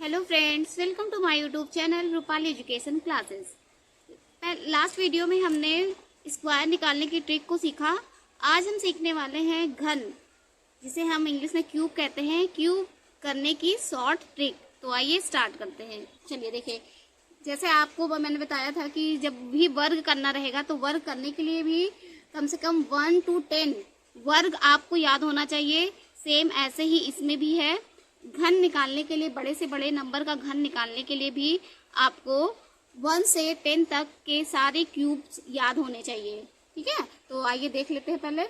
Hello friends, welcome to my YouTube channel Rupali education classes. Last video में हमने square निकालने की ट्रिक को सीखा। आज हम सीखने वाले हैं घन, जिसे हम इंग्लिश में क्यूब कहते हैं, क्यूब करने की शॉर्ट ट्रिक। तो आइए स्टार्ट करते हैं। चलिए देखिए, जैसे आपको मैंने बताया था कि जब भी वर्ग करना रहेगा तो वर्ग करने के लिए भी कम से कम 1 to 10 वर्ग आपको याद होना चाहिए। सेम ऐसे ही इसमें भी है। घन निकालने के लिए, बड़े से बड़े नंबर का घन निकालने के लिए भी आपको 1 से 10 तक के सारे क्यूब्स याद होने चाहिए। ठीक है, तो आइए देख लेते हैं पहले।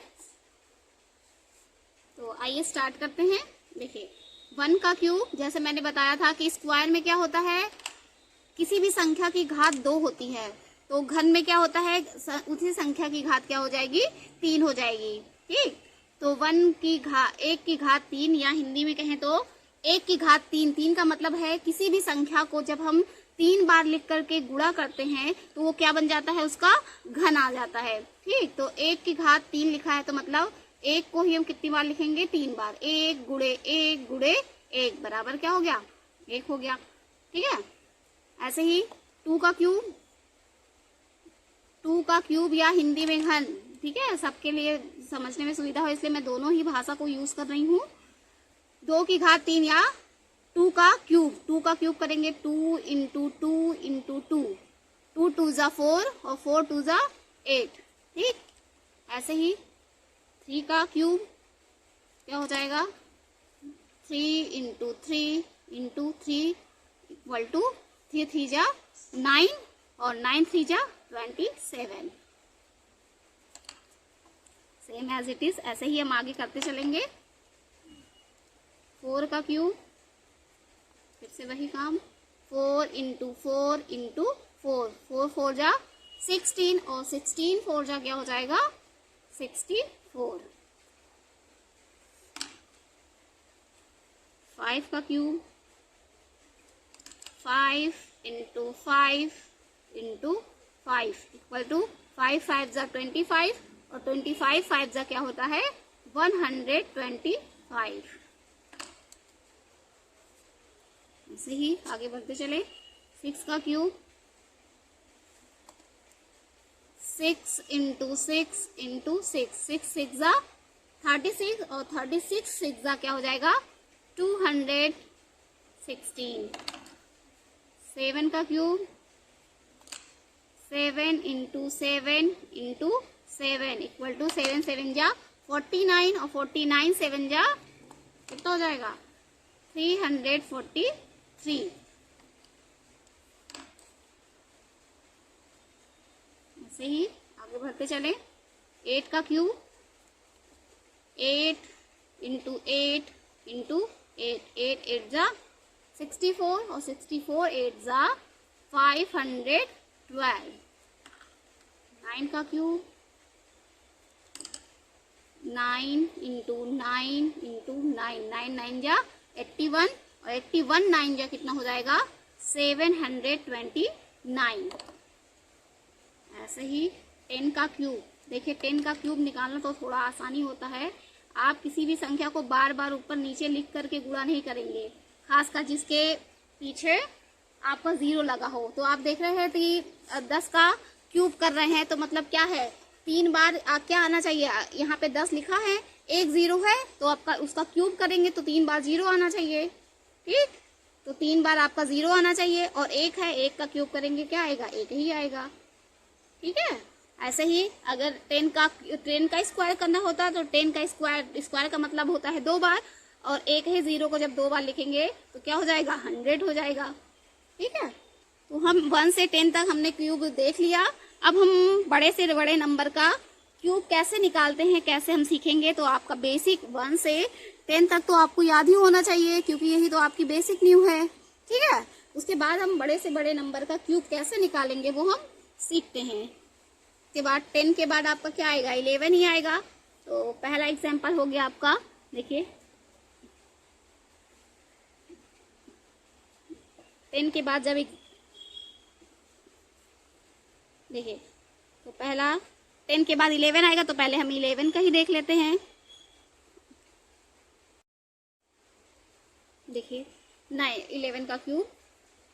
तो आइए स्टार्ट करते हैं। देखिए 1 का क्यूब, जैसे मैंने बताया था कि स्क्वायर में क्या होता है, किसी भी संख्या की घात 2 होती है। तो घन में क्या होता है, उसी संख्या की घात क्या हो जाएगी, 3 हो जाएगी। ठीक, तो 1 की घात 1 की घात 3, या हिंदी में कहें तो 1 की घात 3। 3 का मतलब है किसी भी संख्या को जब हम 3 बार लिख करके गुणा करते हैं तो वो क्या बन जाता है, उसका घन आ जाता है। ठीक, तो 1 की घात 3 लिखा है तो मतलब 1 को ही हम कितनी बार लिखेंगे, 3 बार। 1 गुणे 1 गुणे 1 बराबर क्या हो गया, 1 हो गया। ठीक है, ऐसे ही 2 का क्यूब, 2 का क्यूब या हिंदी में घन। ठीक है, सबके लिए समझने में सुविधा हो इसलिए मैं दोनों ही भाषा को यूज कर रही हूँ। 2 की घात 3 या 2 का क्यूब। 2 का क्यूब करेंगे 2 इंटू 2 इंटू 2, 2 2 जा 4 और 4 2 जा 8। ठीक, ऐसे ही 3 का क्यूब क्या हो जाएगा, 3 इंटू 3 इंटू 3 इक्वल टू 3 3 जा 9 और 9 3 जा 27। सेम एज इट इज, ऐसे ही हम आगे करते चलेंगे। 4 का क्यूब, फिर से वही काम, 4 इंटू 4 इंटू 4, 4 4 जा 16 और 16 4 जा क्या हो जाएगा, 64। 5 का cube, 5 into 5 into 5 equal to 5 5 जा 25 और 25 5 जा क्या होता है, 125। ऐसे ही आगे बढ़ते चले। 6 का क्यूब, 6 इंटू 6 इंटू 6, 6 6 जा 36 और 36 6 जा क्या हो जाएगा, 216। 7 का cube, 7 into 7 into 7 equal to 7 7 जा 49 और 49 7 जा कितना हो जाएगा, 343। ऐसे ही आगे बढ़ते चले। 8 का क्यूब, 8 इंटू 8 इंटू 8, 8 8 जा 64 और 64 8 जा 512। 9 का क्यूब, 9 इंटू 9 इंटू 9, 9 9 जा 81 और 81 9 जा कितना हो जाएगा, 729। ऐसे ही 10 का क्यूब, देखिए 10 का क्यूब निकालना तो थोड़ा आसानी होता है। आप किसी भी संख्या को बार बार ऊपर नीचे लिख करके गुणा नहीं करेंगे, खासकर जिसके पीछे आपका 0 लगा हो। तो आप देख रहे हैं कि 10 का क्यूब कर रहे हैं तो मतलब क्या है, 3 बार क्या आना चाहिए, यहाँ पे 10 लिखा है, एक 0 है तो आपका उसका क्यूब करेंगे तो 3 बार 0 आना चाहिए। ठीक, तो 3 बार आपका 0 आना चाहिए और 1 है, 1 का क्यूब करेंगे क्या आएगा, 1 ही आएगा। ठीक है, ऐसे ही अगर 10 का स्क्वायर करना होता है तो 10 का स्क्वायर का मतलब होता है 2 बार, और 1 है 0 को जब 2 बार लिखेंगे तो क्या हो जाएगा, 100 हो जाएगा। ठीक है, तो हम 1 से 10 तक हमने क्यूब देख लिया। अब हम बड़े से बड़े नंबर का क्यूब कैसे निकालते हैं, कैसे हम सीखेंगे। तो आपका बेसिक 1 से 10 तक तो आपको याद ही होना चाहिए, क्योंकि यही तो आपकी बेसिक न्यू है। ठीक है, उसके बाद हम बड़े से बड़े नंबर का क्यूब कैसे निकालेंगे वो हम सीखते हैं। उसके बाद 10 के बाद आपका क्या आएगा, 11 ही आएगा। तो पहला एग्जाम्पल हो गया आपका, देखिए 10 के बाद जब देखिए, तो पहला 10 के बाद 11 आएगा तो पहले हम 11 का ही देख लेते हैं। देखिए नहीं, 11 का क्यूब,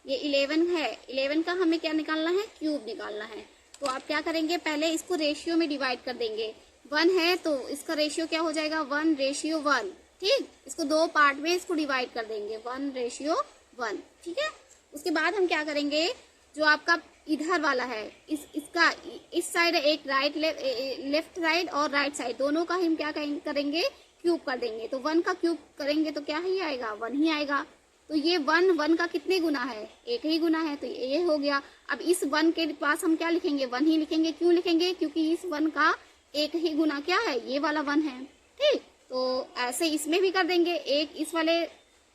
ये 11 है, 11 का हमें क्या निकालना है, क्यूब निकालना है। तो आप क्या करेंगे, पहले इसको रेशियो में डिवाइड कर देंगे। 1 है तो इसका रेशियो क्या हो जाएगा, 1:1। ठीक, इसको 2 पार्ट में इसको डिवाइड कर देंगे, 1:1। ठीक है, उसके बाद हम क्या करेंगे, जो आपका इधर वाला है, इसका इस साइड एक राइट लेफ्ट साइड और राइट साइड दोनों का हम क्या करेंगे, क्यूब कर देंगे। तो 1 का क्यूब करेंगे तो क्या ही आएगा, 1 ही आएगा। तो ये 1 का कितने गुना है, 1 ही गुना है, तो ये हो गया। अब इस 1 के पास हम क्या लिखेंगे, 1 ही लिखेंगे। क्यों लिखेंगे, क्योंकि इस 1 का 1 ही गुना क्या है, ये वाला 1 है। ठीक, तो ऐसे इसमें भी कर देंगे। एक इस वाले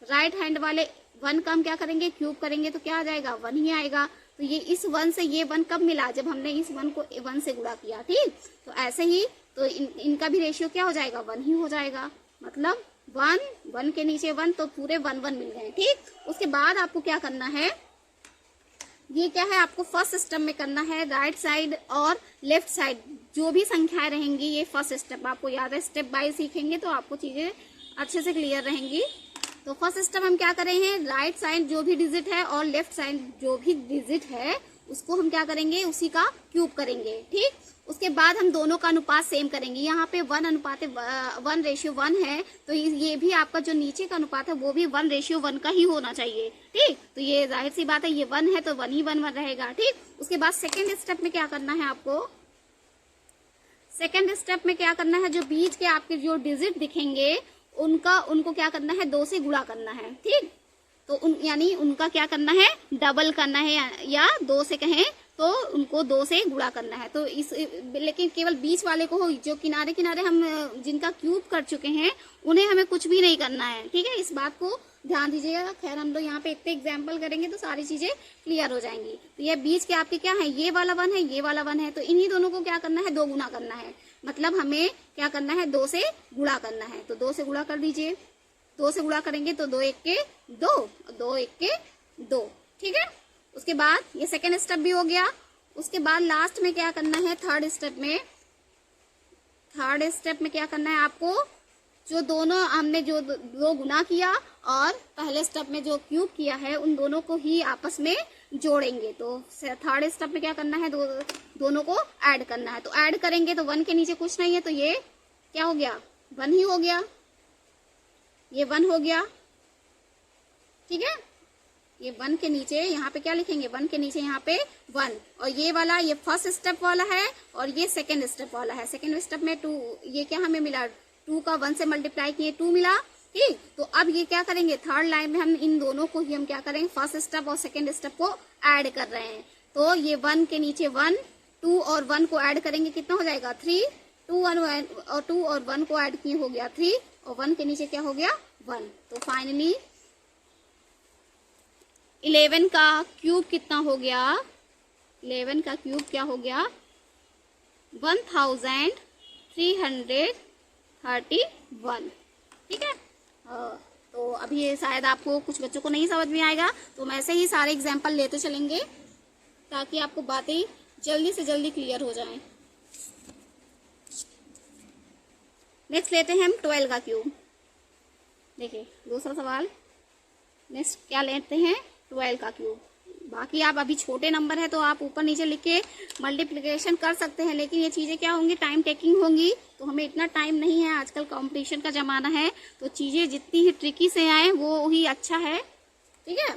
राइट हैंड वाले 1 का हम क्या करेंगे, क्यूब करेंगे तो क्या आ जाएगा, 1 ही आएगा। तो ये इस 1 से ये 1 कब मिला, जब हमने इस 1 को 1 से गुणा किया। ठीक, तो ऐसे ही तो इनका भी रेशियो क्या हो जाएगा, 1 ही हो जाएगा। मतलब 1 के नीचे 1, तो पूरे 1 मिल गए। ठीक, उसके बाद आपको क्या करना है, ये क्या है, आपको फर्स्ट स्टेप में करना है। राइट साइड और लेफ्ट साइड जो भी संख्याएं रहेंगी, ये फर्स्ट स्टेप आपको याद है। स्टेप बाय सीखेंगे तो आपको चीजें अच्छे से क्लियर रहेंगी। तो फर्स्ट स्टेप हम क्या करें हैं, राइट साइड जो भी डिजिट है और लेफ्ट साइड जो भी डिजिट है उसको हम क्या करेंगे, उसी का क्यूब करेंगे। ठीक, उसके बाद हम दोनों का अनुपात सेम करेंगे। यहाँ पे 1:1 है, तो ये भी आपका जो नीचे का अनुपात है वो भी 1:1 का ही होना चाहिए। ठीक, तो ये जाहिर सी बात है, ये 1 है तो 1 ही 1 रहेगा। ठीक, उसके बाद सेकेंड स्टेप में क्या करना है आपको, सेकेंड स्टेप में क्या करना है, जो बीच के आपके जो डिजिट दिखेंगे उनको क्या करना है, 2 से गुणा करना है। ठीक, तो यानी उनका क्या करना है, डबल करना है, या 2 से कहें तो उनको 2 से गुणा करना है। तो लेकिन केवल बीच वाले को, जो किनारे किनारे हम जिनका क्यूब कर चुके हैं उन्हें हमें कुछ भी नहीं करना है। ठीक है, इस बात को ध्यान दीजिएगा। खैर हम लोग यहाँ पे इतने एग्जाम्पल करेंगे तो सारी चीजें क्लियर हो जाएंगी। तो ये बीच के आपके क्या है, ये वाला 1 है, ये वाला 1 है, तो इन्हीं दोनों को क्या करना है, 2 गुना करना है। मतलब हमें क्या करना है, 2 से गुणा करना है। तो 2 से गुणा कर दीजिए, 2 से गुणा करेंगे तो 2 1 के 2, 2 1 के 2। ठीक है, उसके बाद ये सेकेंड स्टेप भी हो गया। उसके बाद लास्ट में क्या करना है, थर्ड स्टेप में क्या करना है आपको, जो दोनों हमने जो 2 गुना किया और पहले स्टेप में जो क्यूब किया है उन दोनों को ही आपस में जोड़ेंगे। तो थर्ड स्टेप में क्या करना है, दोनों को ऐड करना है। तो ऐड करेंगे तो 1 के नीचे कुछ नहीं है, तो ये क्या हो गया, 1 ही हो गया, ये 1 हो गया। ठीक है, ये 1 के नीचे यहाँ पे क्या लिखेंगे, 1 के नीचे यहाँ पे 1, और ये वाला ये फर्स्ट स्टेप वाला है और ये सेकेंड स्टेप वाला है। सेकेंड स्टेप में 2, ये क्या हमें मिला, 2 का 1 से मल्टीप्लाई किए 2 मिला। ठीक, तो अब ये क्या करेंगे, थर्ड लाइन में हम इन दोनों को ही हम क्या करेंगे, फर्स्ट स्टेप और सेकेंड स्टेप को ऐड कर रहे हैं। तो ये 1 के नीचे 1, 2 और 1 को ऐड करेंगे, कितना हो जाएगा 3, 2 और 1 को ऐड किए हो गया 3, और 1 के नीचे क्या हो गया 1। तो फाइनली 11 का क्यूब कितना हो गया, 11 का क्यूब क्या हो गया, 1331। ठीक है, तो अभी ये शायद आपको कुछ बच्चों को नहीं समझ में आएगा, तो हम ऐसे ही सारे एग्जाम्पल लेते चलेंगे ताकि आपको बातें जल्दी से जल्दी क्लियर हो जाएं। नेक्स्ट लेते हैं हम 12 का क्यूब। देखिए दूसरा सवाल, नेक्स्ट क्या लेते हैं, 12 का क्यूब। बाकी आप अभी छोटे नंबर है तो आप ऊपर नीचे लिख के मल्टीप्लिकेशन कर सकते हैं, लेकिन ये चीजें क्या होंगी, टाइम टेकिंग होंगी, तो हमें इतना टाइम नहीं है। आजकल कंपटीशन का जमाना है, तो चीजें जितनी ही ट्रिकी से आए वो ही अच्छा है। ठीक है,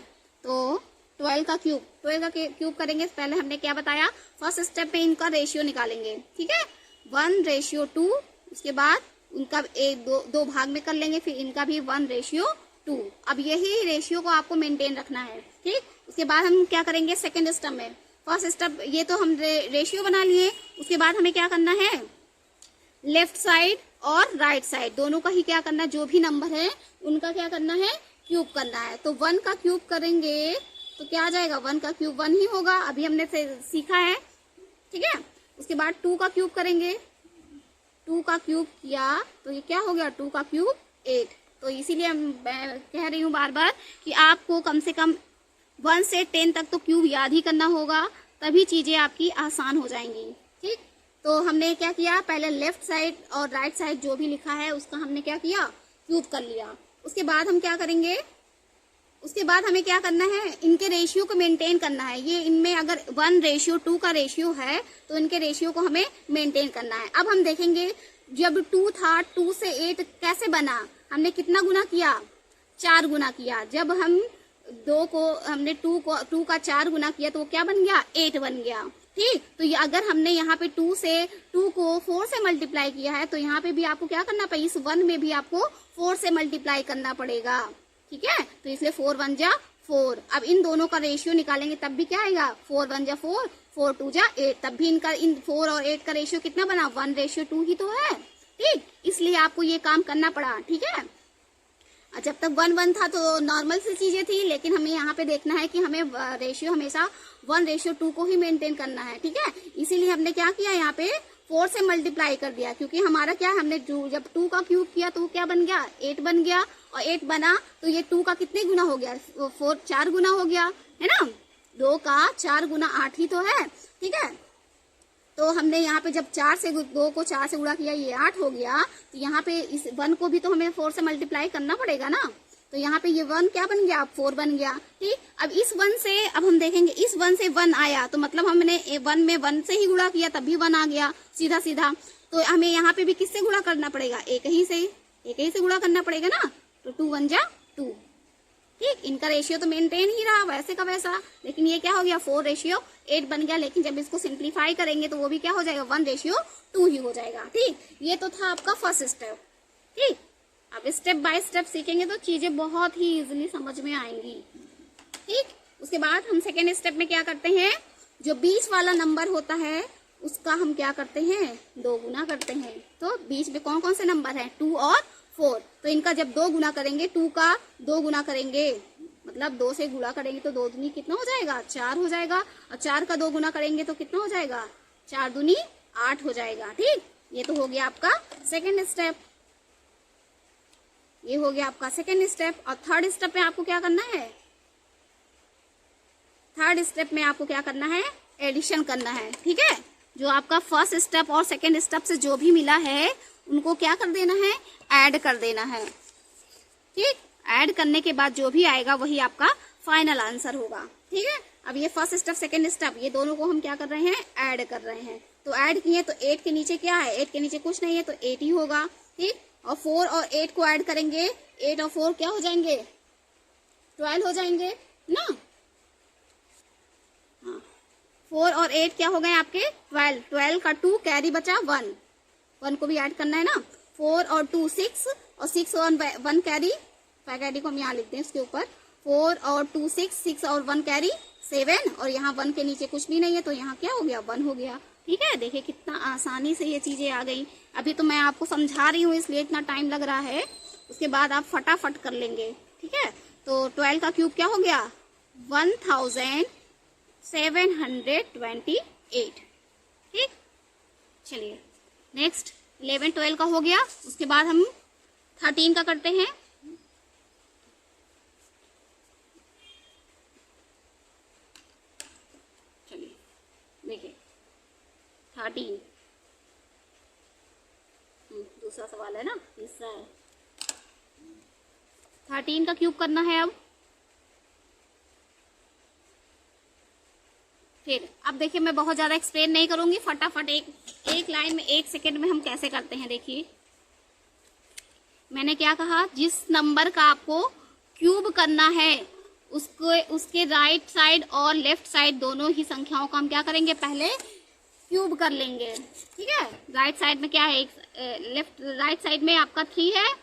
तो 12 का क्यूब करेंगे। पहले हमने क्या बताया, फर्स्ट स्टेप पे इनका रेशियो निकालेंगे। ठीक है, 1:2, उसके बाद उनका दो भाग में कर लेंगे, फिर इनका भी 1:2। अब यही रेशियो को आपको मेंटेन रखना है। ठीक, उसके बाद हम क्या करेंगे, सेकेंड स्टेप में, फर्स्ट स्टेप ये तो हम रेशियो बना लिए, उसके बाद हमें क्या करना है, लेफ्ट साइड और राइट साइड दोनों का ही क्या करना है, जो भी नंबर है उनका क्या करना है, क्यूब करना है। तो 1 का क्यूब करेंगे तो क्या आ जाएगा, 1 का क्यूब 1 ही होगा, अभी हमने सीखा है। ठीक है, उसके बाद 2 का क्यूब करेंगे, 2 का क्यूब किया तो ये क्या हो गया, 2 का क्यूब 8। तो इसीलिए मैं कह रही हूँ बार बार कि आपको कम से कम 1 से 10 तक तो क्यूब याद ही करना होगा, तभी चीजें आपकी आसान हो जाएंगी। ठीक, तो हमने क्या किया, पहले लेफ्ट साइड और राइट साइड जो भी लिखा है उसका हमने क्या किया, क्यूब कर लिया। उसके बाद हम क्या करेंगे, उसके बाद हमें क्या करना है, इनके रेशियो को मेंटेन करना है। ये इनमें अगर 1:2 का रेशियो है तो इनके रेशियो को हमें मेंटेन करना है। अब हम देखेंगे जब 2 था, 2 से 8 कैसे बना, हमने कितना गुना किया, 4 गुना किया। जब हम 2 को हमने 2 का 4 गुना किया तो वो क्या बन गया, 8 बन गया। ठीक, तो ये अगर हमने यहाँ पे 2 को 4 से मल्टीप्लाई किया है तो यहाँ पे भी आपको क्या करना पड़ेगा, इस 1 में भी आपको 4 से मल्टीप्लाई करना पड़ेगा। ठीक है, तो इसलिए 4 1 जा 4। अब इन दोनों का रेशियो निकालेंगे तब भी क्या आएगा, 4 1 जा 4, 4 2 जा 8। तब भी इनका इन 4 और 8 का रेशियो कितना बना, 1:2 ही तो है। ठीक, इसलिए आपको ये काम करना पड़ा। ठीक है, जब तक 1 1 था तो नॉर्मल सी चीजें थी, लेकिन हमें यहाँ पे देखना है कि हमें रेशियो हमेशा 1:2 को ही मेंटेन करना है। ठीक है, इसीलिए हमने क्या किया, यहाँ पे 4 से मल्टीप्लाई कर दिया, क्योंकि हमारा क्या, हमने जब 2 का क्यूब किया तो क्या बन गया, 8 बन गया। और 8 बना तो ये 2 का कितने गुना हो गया, 4 गुना हो गया, है ना। 2 का 4 गुना 8 ही तो है। ठीक है, तो हमने यहाँ पे जब 2 को 4 से गुणा किया, ये 8 हो गया। तो यहाँ पे इस 1 को भी तो हमें 4 से मल्टीप्लाई करना पड़ेगा ना। तो यहाँ पे ये 1 क्या बन गया, 4 बन गया। ठीक, अब इस 1 से अब हम देखेंगे, इस 1 से 1 आया तो मतलब हमने 1 में 1 से ही गुणा किया तभी 1 आ गया सीधा सीधा। तो हमें यहाँ पे भी किससे गुणा करना पड़ेगा, एक ही से गुणा करना पड़ेगा ना। तो 2 1 जा 2। ठीक, इनका रेशियो तो मेंटेन ही रहा वैसे का वैसा, लेकिन ये क्या हो गया, 4:8 बन गया। लेकिन जब इसको सिंप्लीफाई करेंगे तो वो भी क्या हो जाएगा, 1:2 ही हो जाएगा। ठीक, ये तो था आपका फर्स्ट स्टेप। ठीक, अब स्टेप बाय स्टेप सीखेंगे तो चीजें बहुत ही इजीली समझ में आएंगी। ठीक, उसके बाद हम सेकेंड स्टेप में क्या करते हैं, जो बीच वाला नंबर होता है उसका हम क्या करते हैं, 2 गुना करते हैं। तो बीच में कौन कौन से नंबर हैं, 2 और 4। तो इनका जब 2 गुना करेंगे, 2 का 2 गुना करेंगे मतलब 2 से गुणा करेंगे तो 2 दूनी कितना हो जाएगा, 4 हो जाएगा। और 4 का 2 गुना करेंगे तो कितना हो जाएगा, 4 दूनी 8 हो जाएगा। ठीक, ये तो हो गया आपका सेकेंड स्टेप। ये हो गया आपका सेकेंड स्टेप। और थर्ड स्टेप में आपको क्या करना है, थर्ड स्टेप में आपको क्या करना है, एडिशन करना है। ठीक है, जो आपका फर्स्ट स्टेप और सेकेंड स्टेप से जो भी मिला है उनको क्या कर देना है, ऐड कर देना है। ठीक, ऐड करने के बाद जो भी आएगा वही आपका फाइनल आंसर होगा। ठीक है, अब ये फर्स्ट स्टेप सेकेंड स्टेप ये दोनों को हम क्या कर रहे हैं, ऐड कर रहे हैं। तो ऐड किए तो 8 के नीचे क्या है, 8 के नीचे कुछ नहीं है तो 8 ही होगा। ठीक, और 4 और 8 को ऐड करेंगे, 8 और 4 क्या हो जाएंगे, 12 हो जाएंगे ना। हाँ, 4 और 8 क्या हो गए आपके, 12। 12 का 2 कैरी बचा 1 को भी ऐड करना है ना। 4 और 2 6 और 6 और 1 कैरी, कैरी को हम यहाँ लिखते हैं इसके ऊपर। 4 और 2 6 और 1 कैरी 7। और यहाँ 1 के नीचे कुछ भी नहीं है तो यहाँ क्या हो गया, 1 हो गया। ठीक है, देखिए कितना आसानी से ये चीजें आ गई। अभी तो मैं आपको समझा रही हूँ इसलिए इतना टाइम लग रहा है, उसके बाद आप फटाफट कर लेंगे। ठीक है, तो 12 का क्यूब क्या हो गया, 1728। ठीक, चलिए नेक्स्ट 11 12 का हो गया। उसके बाद हम 13 का करते हैं। चलिए देखिए 13 दूसरा सवाल है ना, तीसरा है। 13 का क्यूब करना है। अब देखिए मैं बहुत ज्यादा एक्सप्लेन नहीं करूंगी, फटाफट एक लाइन में 1 सेकेंड में हम कैसे करते हैं। देखिए मैंने क्या कहा, जिस नंबर का आपको क्यूब करना है उसके राइट साइड और लेफ्ट साइड दोनों ही संख्याओं का हम क्या करेंगे, पहले क्यूब कर लेंगे। ठीक है, राइट साइड में क्या है, राइट साइड में आपका 3 है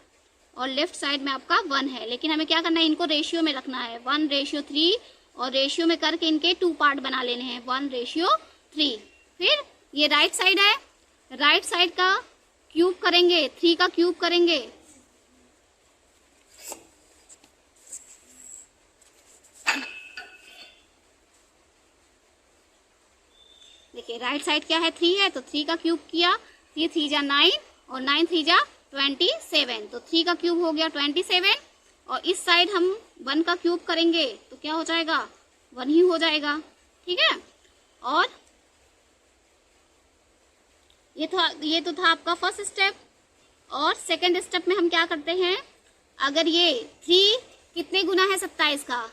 और लेफ्ट साइड में आपका 1 है। लेकिन हमें क्या करना है, इनको रेशियो में रखना है, 1:3 और रेशियो में करके इनके 2 पार्ट बना लेने हैं, 1:3। फिर ये राइट साइड है, राइट साइड का क्यूब करेंगे, 3 का क्यूब करेंगे। देखिए राइट साइड क्या है, 3 है तो 3 का क्यूब किया, 3 3 जा 9 और 9 3 जा 27। तो 3 का क्यूब हो गया 27। और इस साइड हम 1 का क्यूब करेंगे तो क्या हो जाएगा, 1 ही हो जाएगा। ठीक है, और ये तो था आपका फर्स्ट स्टेप। और सेकंड स्टेप में हम क्या करते हैं, अगर ये 3 कितने गुना है 27 का?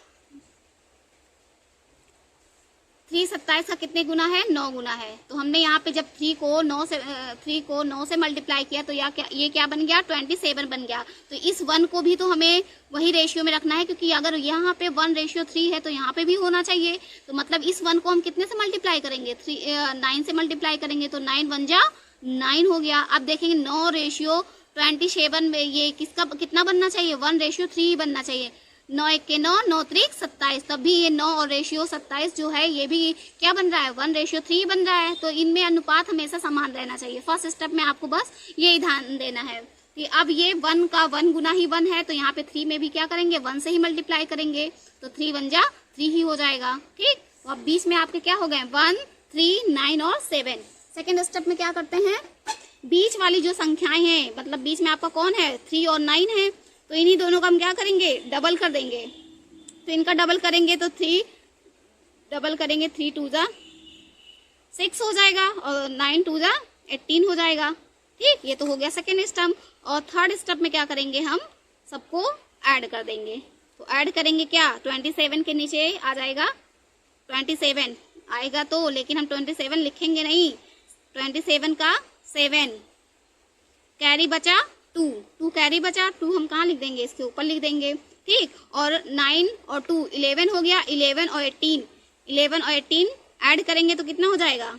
3 27 का कितने गुना है? 9 गुना है। तो हमने यहाँ पे जब 3 को 9 से मल्टीप्लाई किया तो ये क्या बन गया? 27 बन गया। तो इस 1 को भी तो हमें वही रेशियो में रखना है, क्योंकि अगर यहाँ पे 1:3 है तो यहाँ पे भी होना चाहिए। तो मतलब इस 1 को हम कितने से मल्टीप्लाई करेंगे? 9 से मल्टीप्लाई करेंगे तो 9 1 जा 9 हो गया। अब देखेंगे 9:27 में ये कितना बनना चाहिए? 1:3 बनना चाहिए। 9 1 के 9, 9 3 27, तब भी ये 9 और रेशियो 27 जो है ये भी क्या बन रहा है? 1:3 बन रहा है। तो इनमें अनुपात हमेशा समान रहना चाहिए। फर्स्ट स्टेप में आपको बस ये ध्यान देना है कि अब ये 1 का 1 गुना ही 1 है, तो यहाँ पे 3 में भी क्या करेंगे? 1 से ही मल्टीप्लाई करेंगे। तो 3 1 जा 3 ही हो जाएगा। ठीक, तो अब 20 में आपके क्या हो गए? 1 3 9 और 7। सेकेंड स्टेप में क्या करते हैं? बीच वाली जो संख्याएं हैं, मतलब बीच में आपका कौन है? 3 और 9 है, तो इन्हीं दोनों का हम क्या करेंगे? डबल कर देंगे। तो इनका डबल करेंगे तो 3 डबल करेंगे, 3 2 जा 6 हो जाएगा और 9 2 जा 18 हो जाएगा। ठीक, ये तो हो गया सेकेंड स्टेप। और थर्ड स्टेप में क्या करेंगे? हम सबको ऐड कर देंगे। तो ऐड करेंगे क्या? 27 के नीचे आ जाएगा 27 आएगा, तो लेकिन हम 27 लिखेंगे नहीं। 27 का 7 कैरी बचा 2 कैरी बचा 2 हम कहाँ लिख देंगे? इसके ऊपर लिख देंगे। ठीक, और 9 और 2 11 हो गया। 11 और 18 ऐड करेंगे तो कितना हो जाएगा?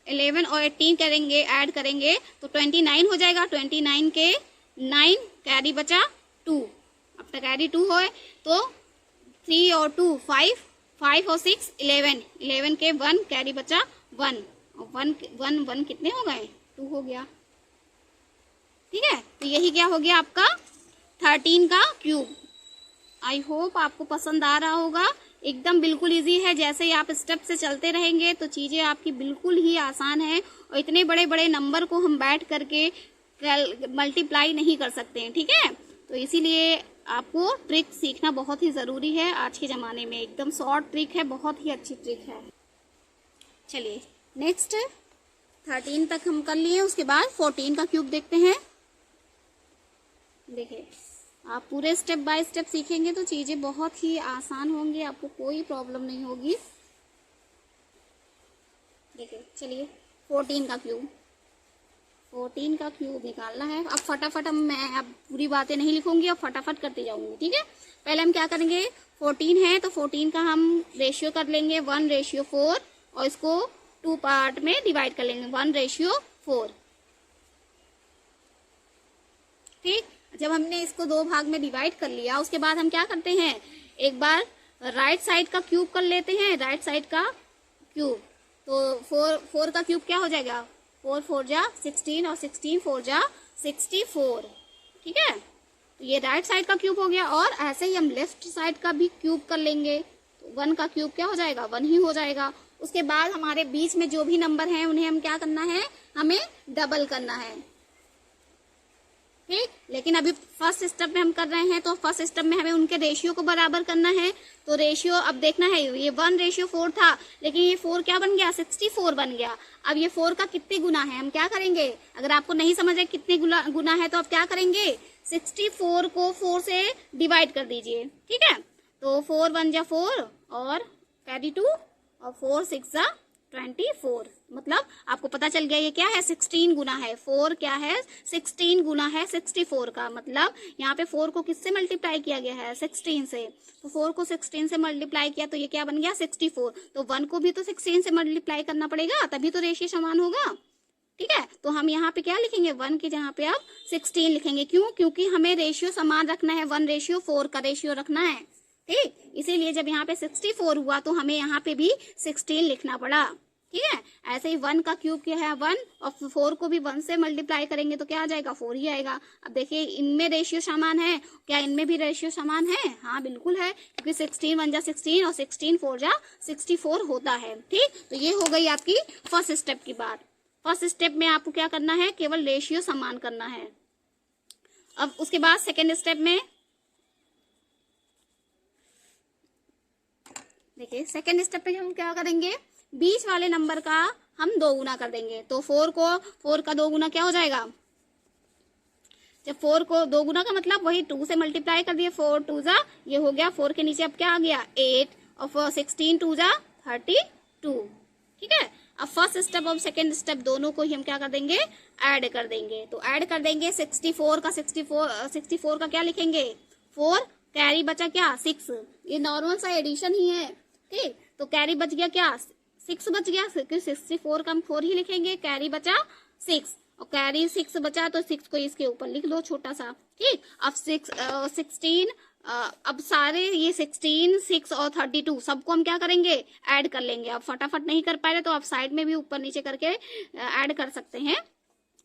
11 और 18 करेंगे, ऐड करेंगे तो 29 हो जाएगा। 29 के 9 कैरी बचा 2, अब तक कैरी 2 हो तो 3 और 2 5 और 6 11 के 1 कैरी बचा 1 और 1 कितने हो गए? 2 हो गया। ठीक है, तो यही क्या हो गया आपका 13 का क्यूब। आई होप आपको पसंद आ रहा होगा। एकदम बिल्कुल इजी है। जैसे ही आप स्टेप से चलते रहेंगे तो चीजें आपकी बिल्कुल ही आसान है, और इतने बड़े बड़े नंबर को हम बैठ करके मल्टीप्लाई नहीं कर सकते हैं। ठीक है, तो इसीलिए आपको ट्रिक सीखना बहुत ही जरूरी है आज के जमाने में। एकदम शॉर्ट ट्रिक है, बहुत ही अच्छी ट्रिक है। चलिए नेक्स्ट 13 तक हम कर लिए, उसके बाद 14 का क्यूब देखते हैं। देखिए, आप पूरे स्टेप बाय स्टेप सीखेंगे तो चीजें बहुत ही आसान होंगी, आपको कोई प्रॉब्लम नहीं होगी। देखिए, चलिए 14 का क्यूब निकालना है। अब फटाफट मैं अब पूरी बातें नहीं लिखूंगी, अब फटाफट करते जाऊंगी। ठीक है, पहले हम क्या करेंगे? 14 है तो 14 का हम रेशियो कर लेंगे 1:4, और इसको 2 पार्ट में डिवाइड कर लेंगे 1:4। ठीक, जब हमने इसको 2 भाग में डिवाइड कर लिया, उसके बाद हम क्या करते हैं? एक बार राइट साइड का क्यूब कर लेते हैं। राइट साइड का क्यूब, तो 4 का क्यूब क्या हो जाएगा? 4 4 जा 16 और 16 4 जा 64। ठीक है, तो ये राइट साइड का क्यूब हो गया। और ऐसे ही हम लेफ्ट साइड का भी क्यूब कर लेंगे, तो 1 का क्यूब क्या हो जाएगा? 1 ही हो जाएगा। उसके बाद हमारे बीच में जो भी नंबर हैं उन्हें हम क्या करना है? हमें डबल करना है। ठीक, लेकिन अभी फर्स्ट स्टेप में हम कर रहे हैं, तो फर्स्ट स्टेप में हमें उनके रेशियो को बराबर करना है। तो रेशियो अब देखना है, ये 1:4 था, लेकिन ये 4 क्या बन गया? 64 बन गया। अब ये 4 का कितने गुना है? हम क्या करेंगे? अगर आपको नहीं समझ है कितने गुना है तो आप क्या करेंगे? 64 को 4 से डिवाइड कर दीजिए। ठीक है, तो 4 1 जा 4 और कैरी 2 और 4 6 जा 24। मतलब आपको पता चल गया ये क्या है? 16 गुना है। 4 क्या है? 16 गुना है 64 का। मतलब यहाँ पे 4 को किससे मल्टीप्लाई किया गया है? 16 से। तो 4 को 16 से मल्टीप्लाई किया तो ये क्या बन गया? 64। तो 1 को भी तो 16 से मल्टीप्लाई करना पड़ेगा, तभी तो रेशियो समान होगा। ठीक है, तो हम यहाँ पे क्या लिखेंगे? 1 के जहाँ पे आप 16 लिखेंगे। क्यों? क्योंकि हमें रेशियो समान रखना है, 1:4 का रेशियो रखना है। ठीक, इसीलिए जब यहाँ पे 64 हुआ तो हमें यहाँ पे भी 16 लिखना पड़ा। ठीक है, ऐसे ही 1 का क्यूब क्या है? 1, और 4 को भी 1 से मल्टीप्लाई करेंगे तो क्या आ जाएगा? 4 ही आएगा। अब देखिए, इनमें रेशियो समान है क्या? इनमें भी रेशियो समान है। हाँ बिल्कुल है, क्योंकि 16 1 जा 16 और 16 4 जा 64 होता है। ठीक, तो ये हो गई आपकी फर्स्ट स्टेप की बात। फर्स्ट स्टेप में आपको क्या करना है? केवल रेशियो समान करना है। अब उसके बाद सेकेंड स्टेप में देखिए, सेकेंड स्टेप पे हम क्या करेंगे? बीच वाले नंबर का हम 2 गुना कर देंगे। तो 4 का 2 गुना क्या हो जाएगा? जब 4 को 2 गुना का मतलब वही 2 से मल्टीप्लाई कर दिए, 4 2 जा, ये हो गया 4 के नीचे अब क्या आ गया 8 और 16 2 जा 32। ठीक है, अब फर्स्ट स्टेप और सेकेंड स्टेप दोनों को ही हम क्या कर देंगे, ऐड कर देंगे। तो ऐड कर देंगे 64 का क्या लिखेंगे 4, कैरी बचा क्या 6, ये नॉर्मल सा एडिशन ही है। ठीक, तो कैरी बच गया क्या 6 बच गया, क्योंकि 64 का हम 4 ही लिखेंगे, कैरी बचा 6 और कैरी 6 बचा तो 6 को इसके ऊपर लिख दो छोटा सा। ठीक, अब 16 अब सारे ये 16 6 और 32 सबको हम क्या करेंगे ऐड कर लेंगे। अब फटाफट नहीं कर पा रहे तो आप साइड में भी ऊपर नीचे करके ऐड कर सकते हैं।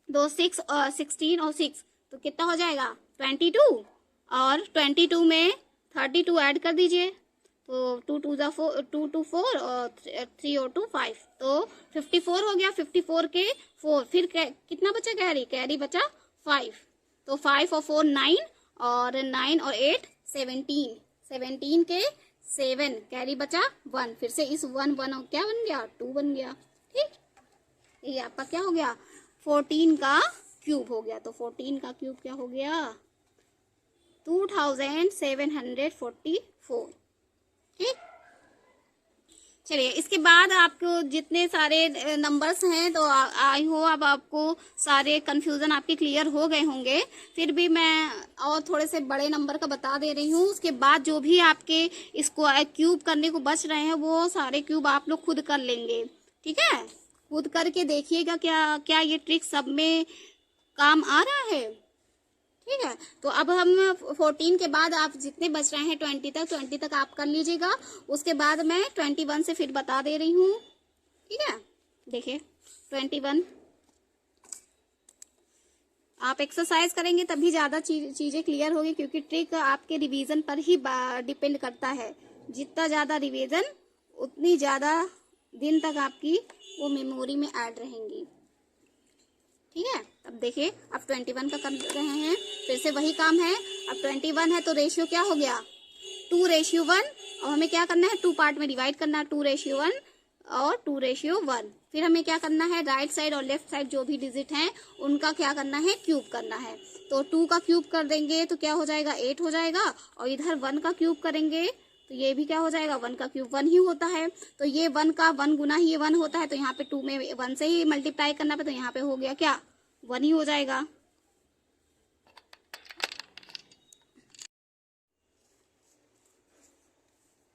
दो 16 और 6 तो कितना हो जाएगा 22 और 22 में 32 ऐड कर दीजिए तो 2 2 जा 4 2 2 4 और 3 और 2 5 तो 54 हो गया। 54 के 4 फिर कितना बचा कैरी बचा 5 तो 5 और 4 9 और 9 और 8 17 17 के 7 कैरी बचा 1 फिर से इस 1 क्या बन गया 2 बन गया। ठीक, ये आपका क्या हो गया 14 का क्यूब हो गया। तो 14 का क्यूब क्या हो गया 2744। ठीक, चलिए इसके बाद आपको जितने सारे नंबर्स हैं तो आई हो अब आपको सारे कंफ्यूजन आपके क्लियर हो गए होंगे। फिर भी मैं और थोड़े से बड़े नंबर का बता दे रही हूँ। उसके बाद जो भी आपके इसको क्यूब करने को बच रहे हैं वो सारे क्यूब आप लोग खुद कर लेंगे। ठीक है, खुद करके देखिएगा क्या क्या ये ट्रिक सब में काम आ रहा है। ठीक है, तो अब हम 14 के बाद आप जितने बच रहे हैं 20 तक आप कर लीजिएगा। उसके बाद मैं 21 से फिर बता दे रही हूँ। ठीक है, देखिए 21 आप एक्सरसाइज करेंगे तभी ज्यादा चीजें क्लियर होगी, क्योंकि ट्रिक आपके रिवीजन पर ही डिपेंड करता है। जितना ज्यादा रिवीजन उतनी ज्यादा दिन तक आपकी वो मेमोरी में ऐड रहेंगी। ठीक है, अब देखिए अब 21 का कर रहे हैं, फिर से वही काम है। अब 21 है तो रेशियो क्या हो गया 2:1 और हमें क्या करना है 2 पार्ट में डिवाइड करना है 2:1 और 2:1। फिर हमें क्या करना है राइट साइड और लेफ्ट साइड जो भी डिजिट हैं उनका क्या करना है क्यूब करना है। तो 2 का क्यूब कर देंगे तो क्या हो जाएगा 8 हो जाएगा, और इधर 1 का क्यूब करेंगे तो ये भी क्या हो जाएगा 1 का क्यूब 1 ही होता है। तो ये 1 का 1 गुना ही ये 1 होता है, तो यहाँ पे 2 में 1 से ही मल्टीप्लाई करना पे, तो यहाँ पे हो गया क्या 1 ही हो जाएगा।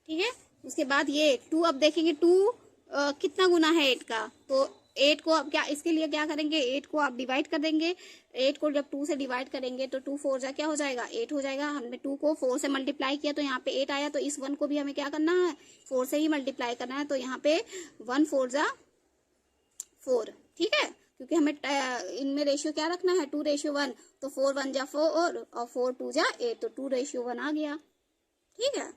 ठीक है, उसके बाद ये 2 अब देखेंगे 2 कितना गुना है 8 का, तो 8 को अब क्या इसके लिए क्या करेंगे 8 को आप डिवाइड कर देंगे। 8 को जब 2 से डिवाइड करेंगे तो 2 4 जा क्या हो जाएगा 8 हो जाएगा। हमने 2 को 4 से मल्टीप्लाई किया तो यहाँ पे 8 आया, तो इस 1 को भी हमें क्या करना है 4 से ही मल्टीप्लाई करना है, तो यहाँ पे 1 4 जा 4। ठीक है, क्योंकि हमें इनमें रेशियो क्या रखना है 2:1, तो 4 1 जा 4 और 4 2 जा 8 तो 2:1 आ गया। ठीक है,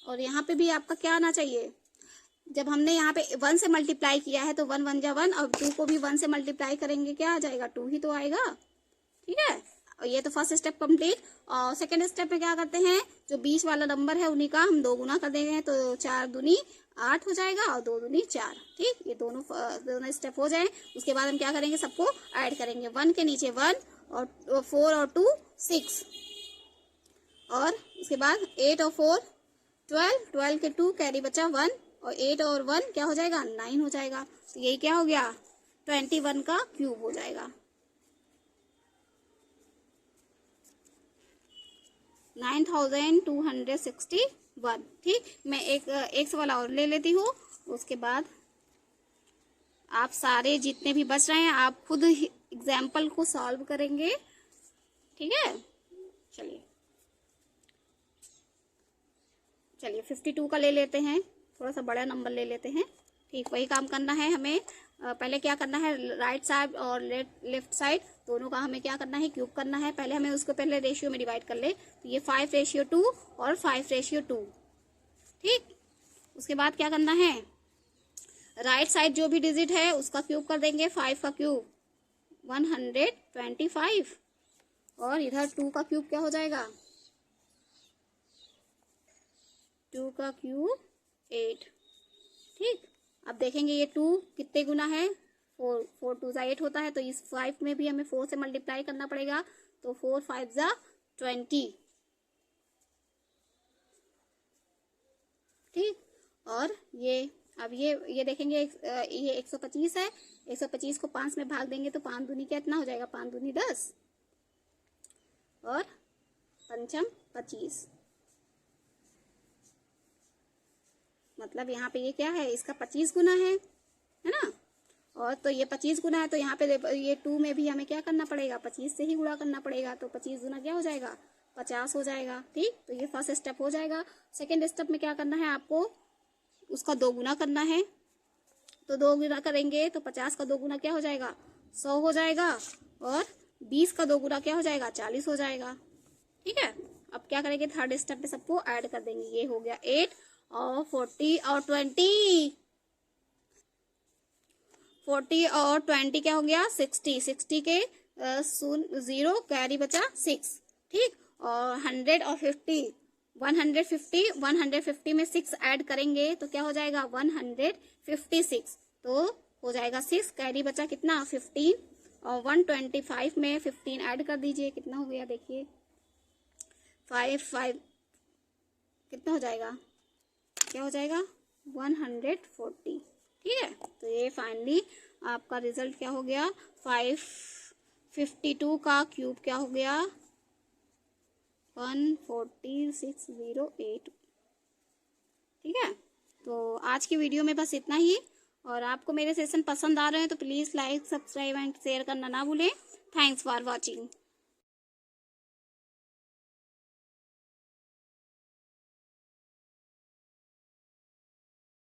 और यहाँ पे भी आपका क्या आना चाहिए, जब हमने यहाँ पे 1 से मल्टीप्लाई किया है तो 1 1 जा 1 और 2 को भी 1 से मल्टीप्लाई करेंगे क्या आ जाएगा 2 ही तो आएगा। ठीक है, और ये तो फर्स्ट स्टेप कंप्लीट। और सेकंड स्टेप में क्या करते हैं जो 20 वाला नंबर है उन्हीं का हम 2 गुना कर देंगे, तो 4 दूनी 8 हो जाएगा और 2 दूनी 4। ठीक, ये दोनों स्टेप हो जाए। उसके बाद हम क्या करेंगे सबको ऐड करेंगे 1 के नीचे 1 और 4 और 2 6 और उसके बाद 8 और 4 12 12 के 2 कैरी बचा 1 और 8 और 1 क्या हो जाएगा 9 हो जाएगा। तो यही क्या हो गया 21 का क्यूब हो जाएगा 9261। ठीक, मैं एक सवाल और ले लेती हूँ, उसके बाद आप सारे जितने भी बच रहे हैं आप खुद एग्जाम्पल को सॉल्व करेंगे। ठीक है, चलिए 52 का ले लेते हैं, थोड़ा सा बड़ा नंबर ले लेते हैं। ठीक, वही काम करना है हमें। पहले क्या करना है राइट साइड और लेफ्ट साइड दोनों का हमें क्या करना है क्यूब करना है। पहले हमें उसको पहले रेशियो में डिवाइड कर ले, तो ये 5:2 और 5:2। ठीक, उसके बाद क्या करना है राइट साइड जो भी डिजिट है उसका क्यूब कर देंगे। 5 का क्यूब 125 और इधर 2 का क्यूब क्या हो जाएगा 2 का क्यूब 8। ठीक, अब देखेंगे ये 2 कितने गुना है 4 2 जा 8 होता है, तो इस 5 में भी हमें 4 से मल्टीप्लाई करना पड़ेगा, तो 4 5 जा 20। ठीक, और ये अब ये देखेंगे, ये 125 है, 125 को 5 में भाग देंगे तो 5 दूनी कितना हो जाएगा, 5 दूनी 10 और 5 25, मतलब यहाँ पे ये क्या है, इसका 25 गुना है ना। और तो ये 25 गुना है, तो यहाँ पे ये 2 में भी हमें क्या करना पड़ेगा, 25 से ही गुणा करना पड़ेगा, तो 25 गुना क्या हो जाएगा, 50 हो जाएगा। ठीक, तो ये फर्स्ट स्टेप हो जाएगा। सेकेंड स्टेप में क्या करना है, आपको उसका 2 गुना करना है, तो 2 गुना करेंगे तो 50 का 2 गुना क्या हो जाएगा, 100 हो जाएगा, और 20 का 2 गुना क्या हो जाएगा, 40 हो जाएगा। ठीक है, अब क्या करेंगे, थर्ड स्टेप में सबको ऐड कर देंगे। ये हो गया 8 और 40 और 20, 40 और 20 क्या हो गया, 60, 60 के 0 कैरी बचा 6। ठीक, और 100 और 50, 150 में 6 ऐड करेंगे तो क्या हो जाएगा, 156, तो हो जाएगा 6, कैरी बचा कितना, 15, और 125 में 15 ऐड कर दीजिए, कितना हो गया, देखिए 5 कितना हो जाएगा, क्या हो जाएगा, 140। ठीक है, तो ये फाइनली आपका रिजल्ट क्या हो गया, 552 का क्यूब क्या हो गया, 14608। ठीक है, तो आज की वीडियो में बस इतना ही, और आपको मेरे सेशन पसंद आ रहे हैं तो please like, subscribe and share करना ना भूलें। Thanks for watching.